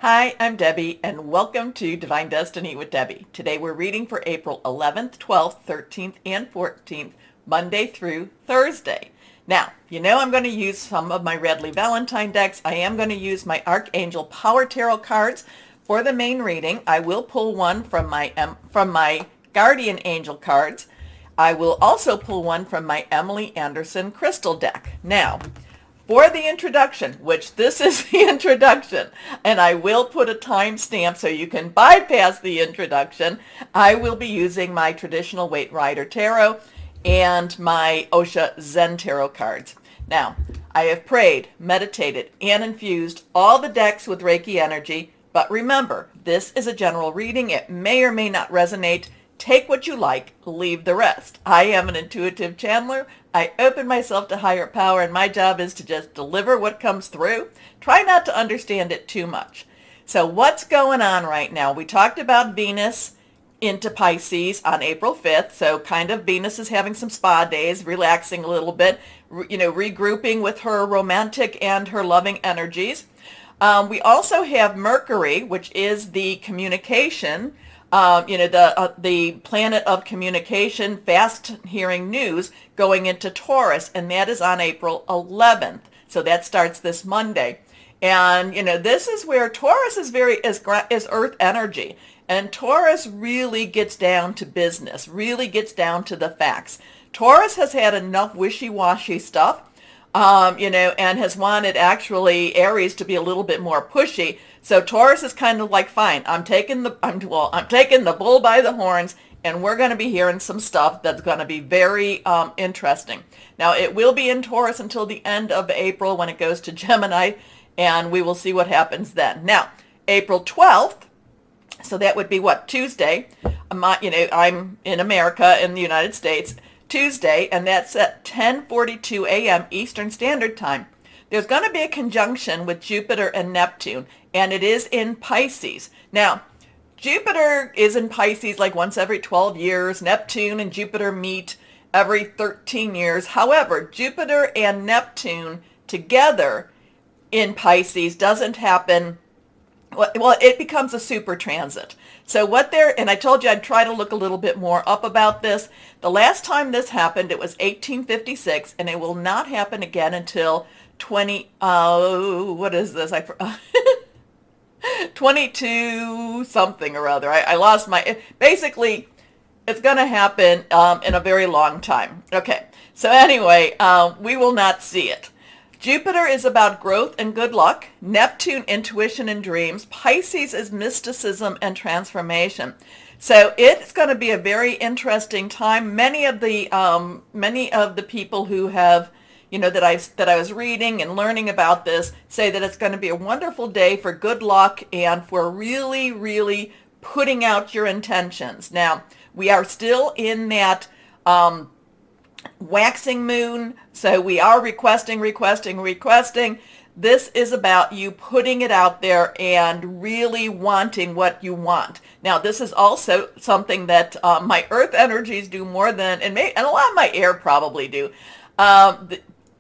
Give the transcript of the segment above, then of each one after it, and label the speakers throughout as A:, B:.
A: Hi, I'm Debbie, and welcome to Divine Destiny with Debbie. Today we're reading for April 11th, 12th, 13th, and 14th, Monday through Thursday. Now, I'm going to use some of my Redley Valentine decks. I am going to use my Archangel Power Tarot cards for the main reading. I will pull one from my Guardian Angel cards. I will also pull one from my Emily Anderson Crystal deck. Now, for the introduction, which this is the introduction, and I will put a timestamp so you can bypass the introduction, I will be using my traditional Waite Rider Tarot and my Osha Zen Tarot cards. Now, I have prayed, meditated, and infused all the decks with Reiki energy, but remember, this is a general reading. It may or may not resonate. Take what you like, leave the rest. I am an intuitive channeler. I open myself to higher power, and my job is to just deliver what comes through. Try not to understand it too much. So what's going on right now? We talked about Venus into Pisces on April 5th. So kind of Venus is having some spa days, relaxing a little bit, regrouping with her romantic and her loving energies. We also have Mercury, which is the communication, the planet of communication, fast hearing news, going into Taurus, and that is on April 11th. So that starts this Monday. And, this is where Taurus is is earth energy. And Taurus really gets down to business, really gets down to the facts. Taurus has had enough wishy-washy stuff, and has wanted actually Aries to be a little bit more pushy. So Taurus is kind of like, fine, I'm taking the bull by the horns, and we're going to be hearing some stuff that's going to be very interesting. Now, it will be in Taurus until the end of April when it goes to Gemini, and we will see what happens then. Now, April 12th, so that would be Tuesday. I'm in America, in the United States, Tuesday, and that's at 10:42 a.m. Eastern Standard Time. There's going to be a conjunction with Jupiter and Neptune, and it is in Pisces. Now, Jupiter is in Pisces like once every 12 years. Neptune and Jupiter meet every 13 years. However, Jupiter and Neptune together in Pisces doesn't happen. Well, it becomes a super transit. So and I told you I'd try to look a little bit more up about this. The last time this happened, it was 1856, and it will not happen again until 22 something or other. I lost basically, it's going to happen in a very long time. Okay, so anyway, we will not see it. Jupiter is about growth and good luck. Neptune, intuition and dreams. Pisces is mysticism and transformation. So it's going to be a very interesting time. Many of the people who have, that I was reading and learning about this say that it's going to be a wonderful day for good luck and for really, really putting out your intentions. Now, we are still in that waxing moon, so we are requesting. This is about you putting it out there and really wanting what you want. Now, this is also something that my earth energies do more than, and a lot of my air probably do.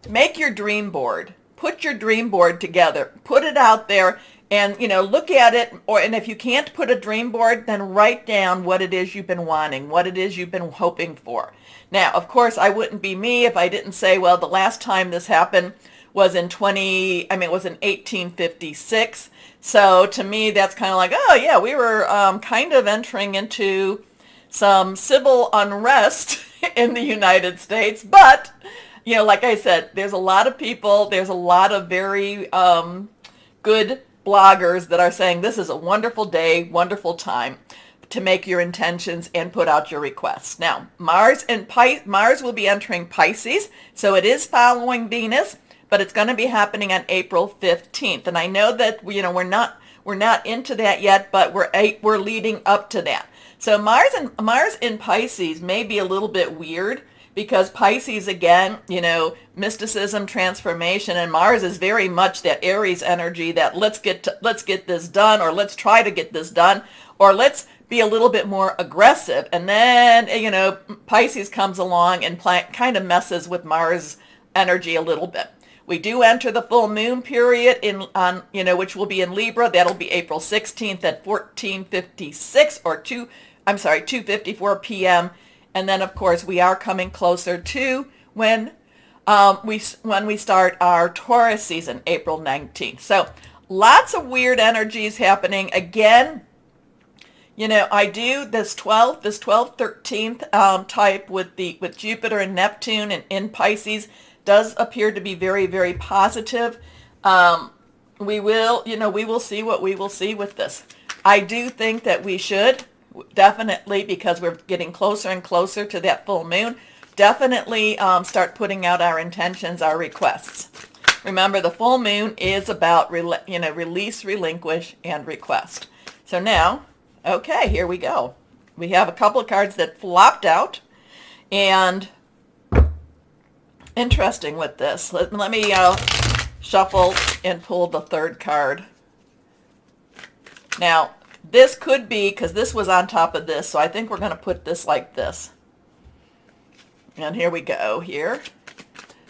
A: Make your dream board. Put your dream board together. Put it out there and, look at it. And if you can't put a dream board, then write down what it is you've been wanting, what it is you've been hoping for. Now, of course, I wouldn't be me if I didn't say, well, the last time this happened was in 1856. So to me, that's kind of like, oh yeah, we were kind of entering into some civil unrest in the United States. But, like I said, there's a lot of people, there's a lot of very good bloggers that are saying this is a wonderful day, wonderful time to make your intentions and put out your requests. Now, Mars will be entering Pisces, so it is following Venus, but it's going to be happening on April 15th. And I know that we're not into that yet, but we're leading up to that. So Mars in Pisces may be a little bit weird because Pisces, again, mysticism, transformation, and Mars is very much that Aries energy that let's get this done, or let's try to get this done, or let's be a little bit more aggressive. And then, Pisces comes along and kind of messes with Mars energy a little bit. We do enter the full moon period which will be in Libra. That'll be April 16th at 14:56 or 2:54 p.m. And then, of course, we are coming closer to when we start our Taurus season, April 19th. So lots of weird energies happening. Again, I do this 12th, 13th type with Jupiter and Neptune and in Pisces does appear to be very, very positive. We will see what we will see with this. I do think that we should definitely, because we're getting closer and closer to that full moon, definitely start putting out our intentions, our requests. Remember, the full moon is about release, relinquish, and request. So now, okay, here we go. We have a couple of cards that flopped out, and interesting with this. Let me shuffle and pull the third card. Now, this could be, because this was on top of this, so I think we're going to put this like this. And here we go here.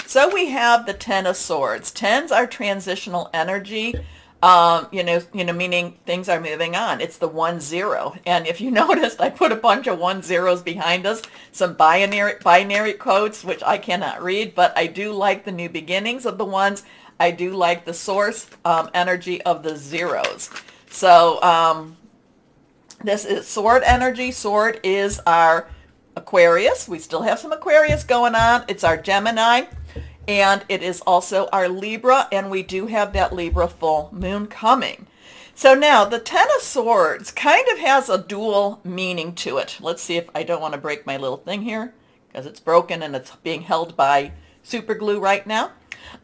A: So we have the Ten of Swords. Tens are transitional energy, meaning things are moving on. It's the 1-0. And if you noticed, I put a bunch of 1-0s behind us, some binary codes, which I cannot read, but I do like the new beginnings of the ones. I do like the source energy of the zeros. So this is sword energy. Sword is our Aquarius. We still have some Aquarius going on. It's our Gemini, and it is also our Libra, and we do have that Libra full moon coming. So now the Ten of Swords kind of has a dual meaning to it. Let's see if I don't want to break my little thing here because it's broken and it's being held by super glue right now.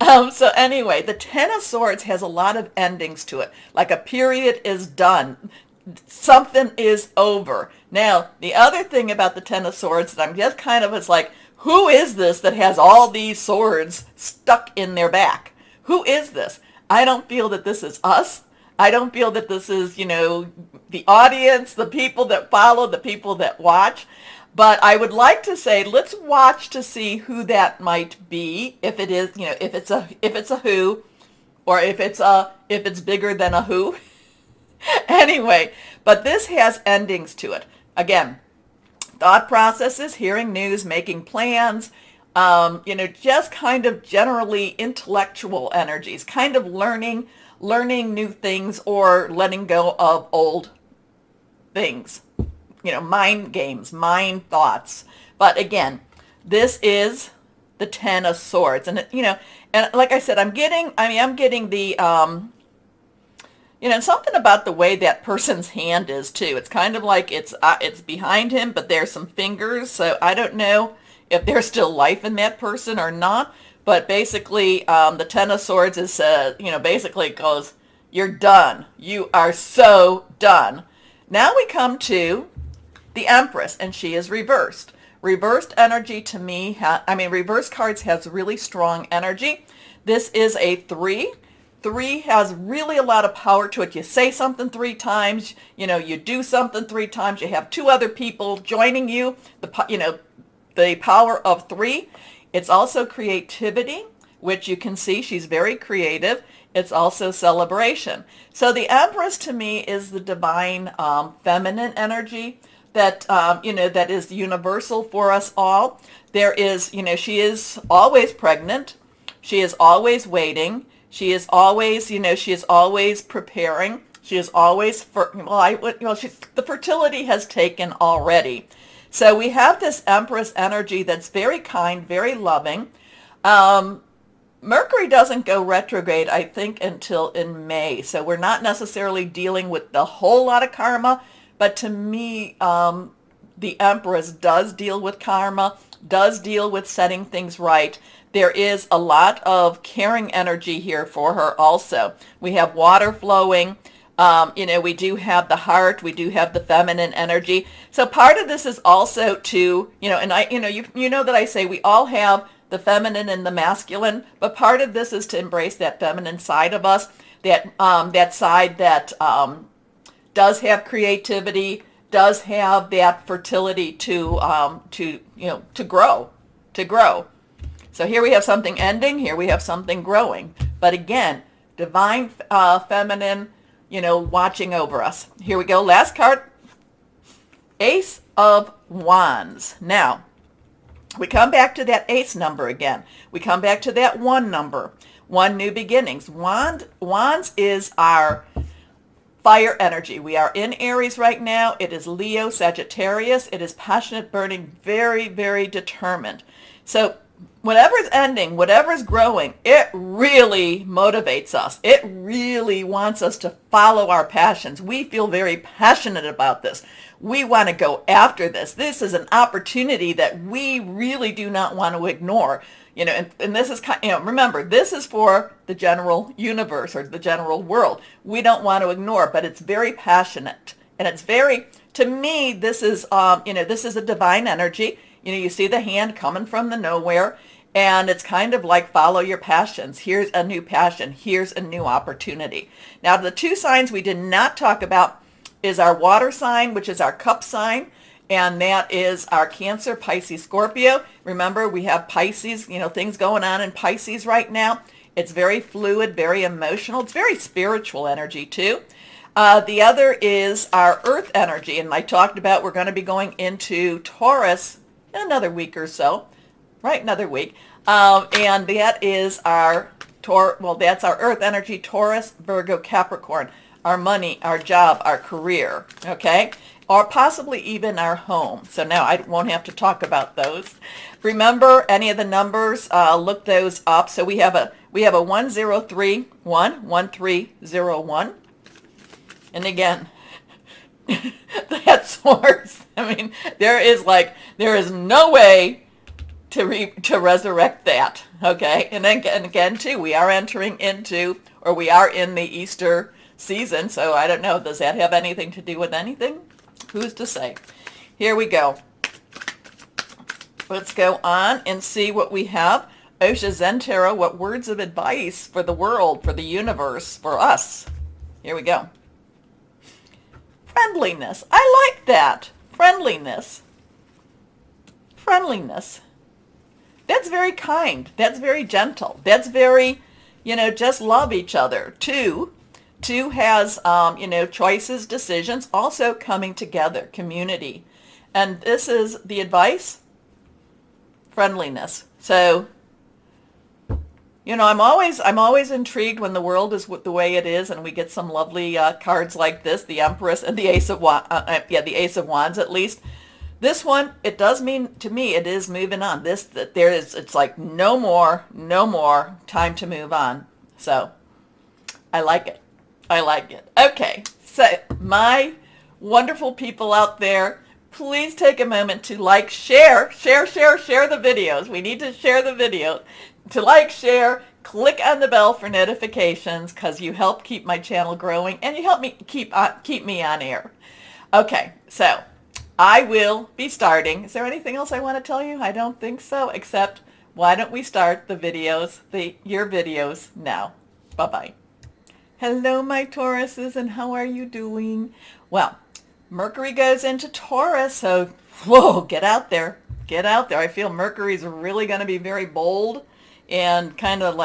A: So anyway, the Ten of Swords has a lot of endings to it. Like a period is done. Something is over. Now, the other thing about the Ten of Swords that I'm just it's like, who is this that has all these swords stuck in their back? Who is this? I don't feel that this is us. I don't feel that this is, the audience, the people that follow, the people that watch. But I would like to say, let's watch to see who that might be. If it is, if it's a who, or if it's bigger than a who. Anyway, but this has endings to it. Again, thought processes, hearing news, making plans, just kind of generally intellectual energies, kind of learning new things or letting go of old things, mind games, mind thoughts. But again, this is the Ten of Swords. And, and like I said, I'm getting the, something about the way that person's hand is too. It's kind of like it's behind him, but there's some fingers. So I don't know if there's still life in that person or not. But basically, the Ten of Swords is, basically goes, you're done. You are so done. Now we come to the Empress, and she is reversed. Reversed energy to me, reverse cards has really strong energy. This is a 3. 3 has really a lot of power to it. You say something 3 times, you do something 3 times, you have 2 other people joining you, the power of 3. It's also creativity, which you can see she's very creative. It's also celebration. So the Empress to me is the divine feminine energy that, that is universal for us all. There is, she is always pregnant. She is always waiting. She is always, she is always preparing. She is always, the fertility has taken already. So we have this Empress energy that's very kind, very loving. Mercury doesn't go retrograde, I think, until in May. So we're not necessarily dealing with the whole lot of karma. But to me, the Empress does deal with karma, does deal with setting things right. There is a lot of caring energy here for her also. We have water flowing. We do have the heart. We do have the feminine energy. So part of this is also to, and I, you know that I say we all have the feminine and the masculine, but part of this is to embrace that feminine side of us, that side that does have creativity, does have that fertility to grow. So here we have something ending, here we have something growing. But again, divine feminine, watching over us. Here we go. Last card, Ace of Wands. Now, we come back to that ace number again. We come back to that 1 number. 1, new beginnings. Wands is our fire energy. We are in Aries right now. It is Leo, Sagittarius. It is passionate, burning, very, very determined. So whatever's ending, whatever's growing, it really motivates us. It really wants us to follow our passions. We feel very passionate about this. We want to go after this. This is an opportunity that we really do not want to ignore. And this is, remember, this is for the general universe or the general world. We don't want to ignore, but it's very passionate. And it's very, to me, this is a divine energy. You see the hand coming from the nowhere, and it's kind of like follow your passions. Here's a new passion. Here's a new opportunity. Now, the 2 signs we did not talk about is our water sign, which is our cup sign, and that is our Cancer, Pisces, Scorpio. Remember, we have Pisces, things going on in Pisces right now. It's very fluid, very emotional. It's very spiritual energy, too. The other is our earth energy, and I talked about we're going to be going into Taurus in another week or so, right? Another week. And that is that's our earth energy, Taurus, Virgo, Capricorn, our money, our job, our career, okay? Or possibly even our home. So now I won't have to talk about those. Remember any of the numbers, look those up. So we have a 1031, 1301. And again, that source, there is no way to resurrect that, okay? And again, too, we are entering into, or we are in the Easter season, so I don't know, does that have anything to do with anything? Who's to say? Here we go. Let's go on and see what we have. Osha Zen Tarot, what words of advice for the world, for the universe, for us? Here we go. Friendliness. I like that. Friendliness. Friendliness. That's very kind. That's very gentle. That's very, just love each other. Two has, choices, decisions, also coming together, community. And this is the advice, friendliness. So, I'm always intrigued when the world is the way it is, and we get some lovely cards like this, the Empress and the Ace of the Ace of Wands at least. This one, it does mean to me, it is moving on. It's like no more time to move on. So, I like it. Okay, so my wonderful people out there, please take a moment to share the videos. We need to share the video. To share, click on the bell for notifications because you help keep my channel growing and you help me keep me on air. Okay, so I will be starting. Is there anything else I want to tell you? I don't think so, except why don't we start the videos, your videos now. Bye-bye. Hello, my Tauruses, and how are you doing? Well, Mercury goes into Taurus, so whoa, get out there. I feel Mercury's really going to be very bold and kind of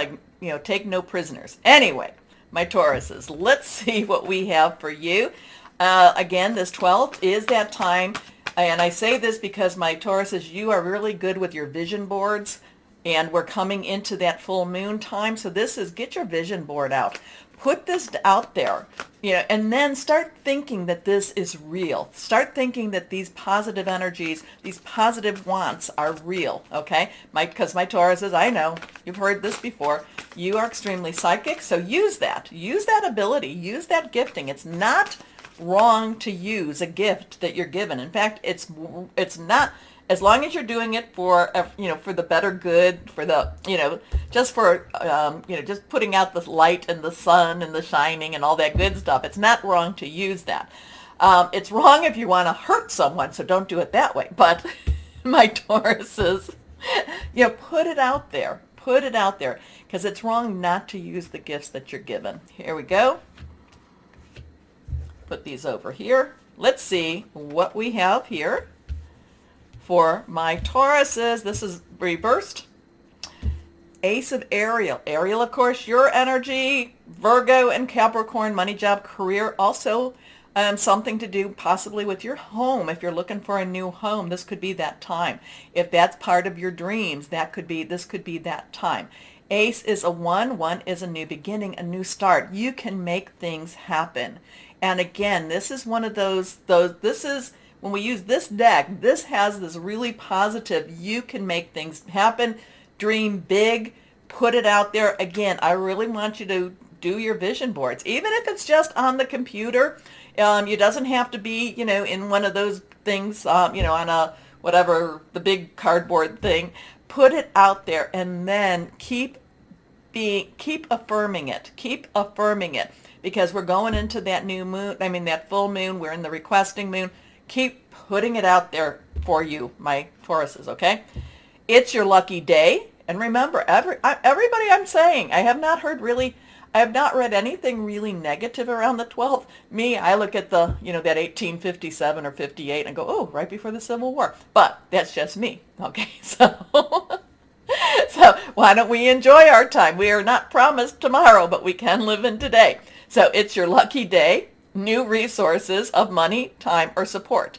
A: take no prisoners. Anyway, my Tauruses, let's see what we have for you. Again, this 12th is that time, and I say this because my Tauruses, you are really good with your vision boards, and we're coming into that full moon time, so this is, get your vision board out. Put this out there, and then start thinking that this is real. Start thinking that these positive energies, these positive wants are real, okay? Because my Tauruses, I know, you've heard this before, you are extremely psychic, so use that. Use that ability. Use that gifting. It's not wrong to use a gift that you're given. In fact, it's not, as long as you're doing it for, for the better good, for the, just for, just putting out the light and the sun and the shining and all that good stuff. It's not wrong to use that. It's wrong if you want to hurt someone, so don't do it that way. But my Tauruses, put it out there. Put it out there, because it's wrong not to use the gifts that you're given. Here we go. Put these over here. Let's see what we have here. For my Tauruses, this is reversed. Ace of Ariel. Ariel, of course, your energy, Virgo and Capricorn, money, job, career. Also something to do possibly with your home. If you're looking for a new home, this could be that time. If that's part of your dreams, this could be that time. Ace is a one. One is a new beginning, a new start. You can make things happen. And again, this is one of this is, when we use this deck, this has this really positive, you can make things happen, dream big, put it out there. Again, I really want you to do your vision boards, even if it's just on the computer. It doesn't have to be, in one of those things, on a, whatever, the big cardboard thing. Put it out there, and then keep affirming it. Keep affirming it, because we're going into that new moon, that full moon. We're in the requesting moon. Keep putting it out there for you, my Tauruses, okay? It's your lucky day. And remember, everybody I'm saying, I have not read anything really negative around the 12th. I look at that 1857 or 58 and go, oh, right before the Civil War. But that's just me, okay? So, so why don't we enjoy our time? We are not promised tomorrow, but we can live in today. So it's your lucky day. New resources of money, time, or support.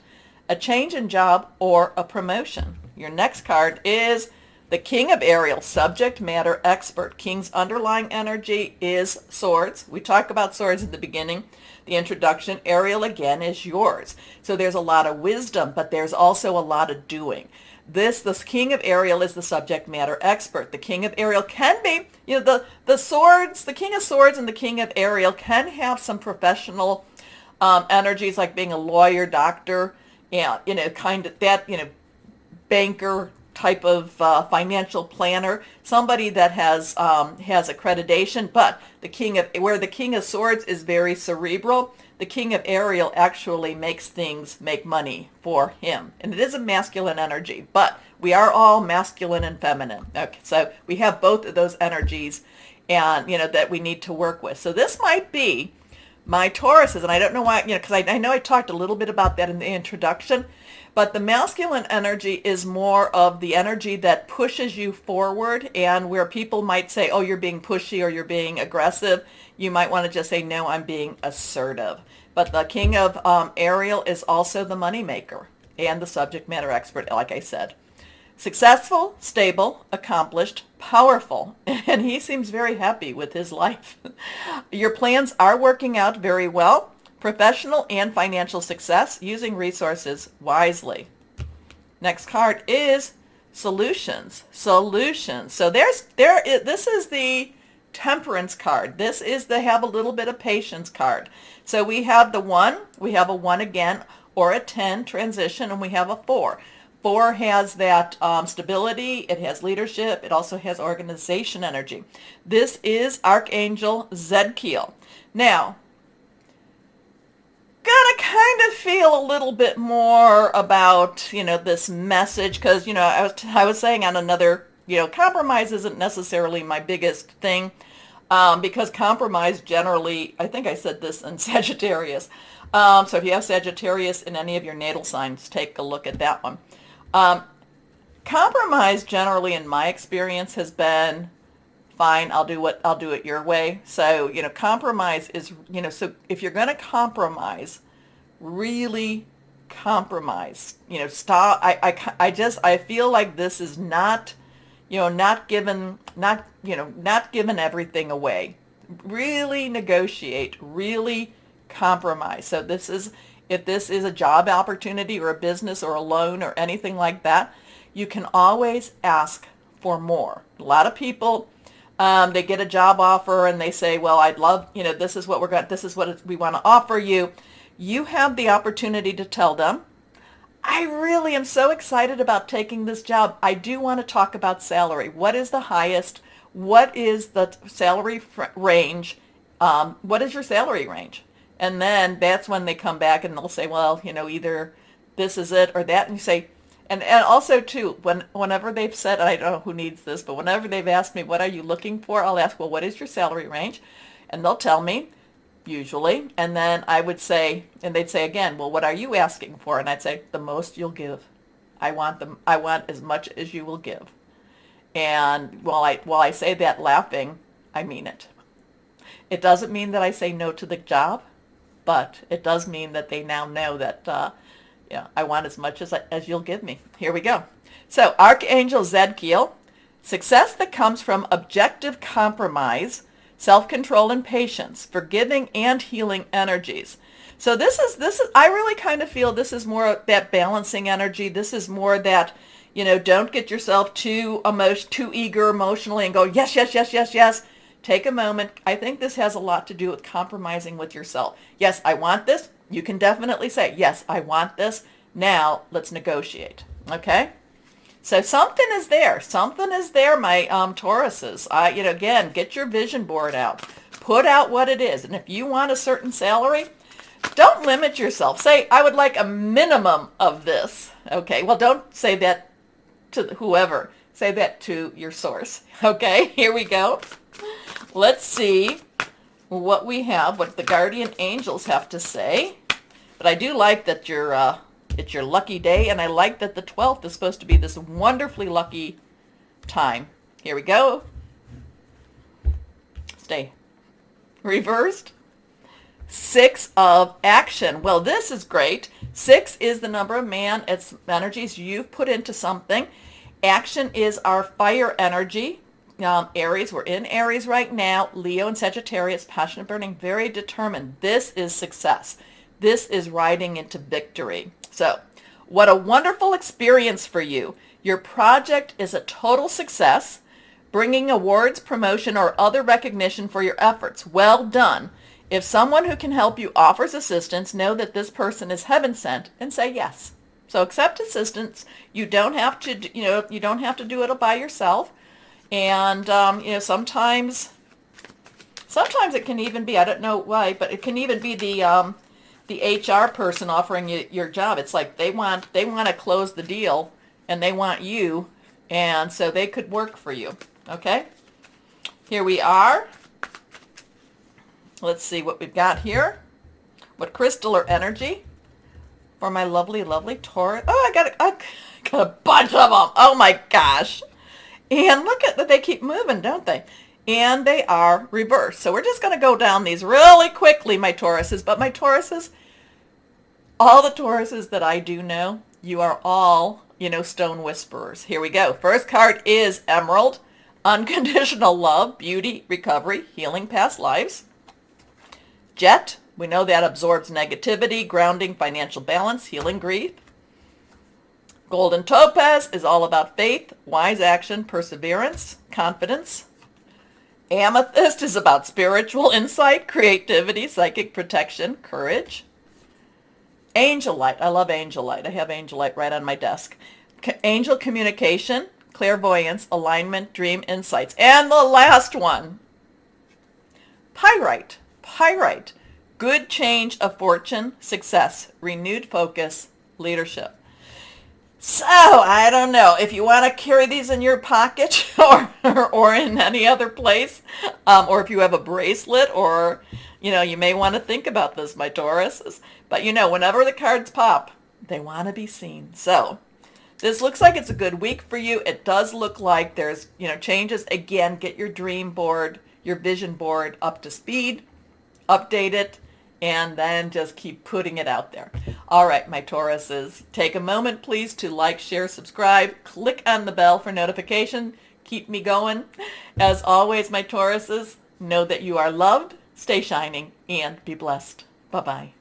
A: A change in job or a promotion. Your next card is the King of Ariel, subject matter expert. King's underlying energy is swords. We talk about swords at the beginning, the introduction. Ariel, again, is yours. So there's a lot of wisdom, but there's also a lot of doing. This King of Ariel is the subject matter expert. The King of Ariel can be, the swords, the King of Swords and the King of Ariel can have some professional energies, like being a lawyer, doctor, kind of that, banker type of financial planner, somebody that has accreditation. But where the King of Swords is very cerebral, the King of Ariel actually makes things make money for him. And it is a masculine energy, but we are all masculine and feminine. Okay, so we have both of those energies, and that we need to work with. So this might be my Tauruses, and I don't know why, because I know I talked a little bit about that in the introduction, but the masculine energy is more of the energy that pushes you forward, and where people might say, oh, you're being pushy or you're being aggressive, you might want to just say, no, I'm being assertive. But the King of Ariel is also the moneymaker and the subject matter expert, like I said. Successful, stable, accomplished, powerful, and he seems very happy with his life. Your plans are working out very well. Professional and financial success, using resources wisely. Next card is solutions. Solutions. So this is the Temperance card. This is the have a little bit of patience card. So we have the 1, we have a 1 again, or a 10 transition, and we have a 4. 4 has that stability, it has leadership, it also has organization energy. This is Archangel Zedkiel. Now, gonna kind of feel a little bit more about, this message, because, I was saying on another, compromise isn't necessarily my biggest thing, because compromise generally, I think I said this in Sagittarius. So if you have Sagittarius in any of your natal signs, take a look at that one. Compromise generally, in my experience, has been fine. I'll do it your way. So, compromise is, so if you're going to compromise, really compromise, stop. I feel like this is not, not giving everything away. Really negotiate, really compromise. So if this is a job opportunity or a business or a loan or anything like that, you can always ask for more. A lot of people, they get a job offer and they say, well, I'd love, this is what we want to offer you. You have the opportunity to tell them, I really am so excited about taking this job. I do want to talk about salary. What is the highest? What is the salary range? What is your salary range? And then that's when they come back and they'll say, well, either this is it or that. And you say, and also too, whenever they've said, and I don't know who needs this, but whenever they've asked me, what are you looking for? I'll ask, well, what is your salary range? And they'll tell me, usually. And then I would say, and they'd say again, well, what are you asking for? And I'd say, the most you'll give. I want as much as you will give. And while I say that laughing, I mean it. It doesn't mean that I say no to the job, but it does mean that they now know that I want as much as you'll give me. Here we go. So Archangel Zedkiel, success that comes from objective compromise, self-control and patience, forgiving and healing energies. So this is I really kind of feel this is more that balancing energy. This is more that, don't get yourself too eager emotionally and go, yes, yes, yes, yes, yes. Take a moment. I think this has a lot to do with compromising with yourself. Yes, I want this. You can definitely say, yes, I want this. Now let's negotiate. Okay? So something is there. Something is there, my Tauruses. Again, get your vision board out. Put out what it is. And if you want a certain salary, don't limit yourself. Say, I would like a minimum of this. Okay? Well, don't say that to whoever. Say that to your source. Okay? Here we go. Let's see what we have, what the guardian angels have to say. But I do like that it's your lucky day, and I like that the 12th is supposed to be this wonderfully lucky time. Here we go. Stay reversed. 6 of action. Well, this is great. 6 is the number of man. It's energies you've put into something. Action is our fire energy. Aries, we're in Aries right now. Leo and Sagittarius, passionate, burning, very determined. This is success. This is riding into victory. So, what a wonderful experience for you. Your project is a total success, bringing awards, promotion, or other recognition for your efforts. Well done. If someone who can help you offers assistance, know that this person is heaven sent and say yes. So accept assistance. You don't have to, you don't have to do it by yourself. And, sometimes it can even be, I don't know why, but it can even be the HR person offering you your job. It's like they want to close the deal and they want you, and so they could work for you. Okay? Here we are. Let's see what we've got here. What crystal or energy for my lovely, lovely Taurus. Oh, I got a bunch of them. Oh my gosh. And look at that, they keep moving, don't they? And they are reversed. So we're just going to go down these really quickly, my Tauruses. But my Tauruses, all the Tauruses that I do know, you are all, stone whisperers. Here we go. First card is Emerald. Unconditional love, beauty, recovery, healing past lives. Jet, we know that absorbs negativity, grounding, financial balance, healing grief. Golden Topaz is all about faith, wise action, perseverance, confidence. Amethyst is about spiritual insight, creativity, psychic protection, courage. Angel Light, I love Angel Light. I have Angel Light right on my desk. Angel communication, clairvoyance, alignment, dream insights. And the last one, Pyrite. Pyrite, good change of fortune, success, renewed focus, leadership. So, I don't know, if you want to carry these in your pocket or in any other place, or if you have a bracelet, or, you may want to think about this, my Tauruses. But, whenever the cards pop, they want to be seen. So, this looks like it's a good week for you. It does look like there's, changes. Again, get your dream board, your vision board up to speed, update it, and then just keep putting it out there. All right, my Tauruses, take a moment, please, to like, share, subscribe, click on the bell for notification. Keep me going. As always, my Tauruses, know that you are loved, stay shining, and be blessed. Bye-bye.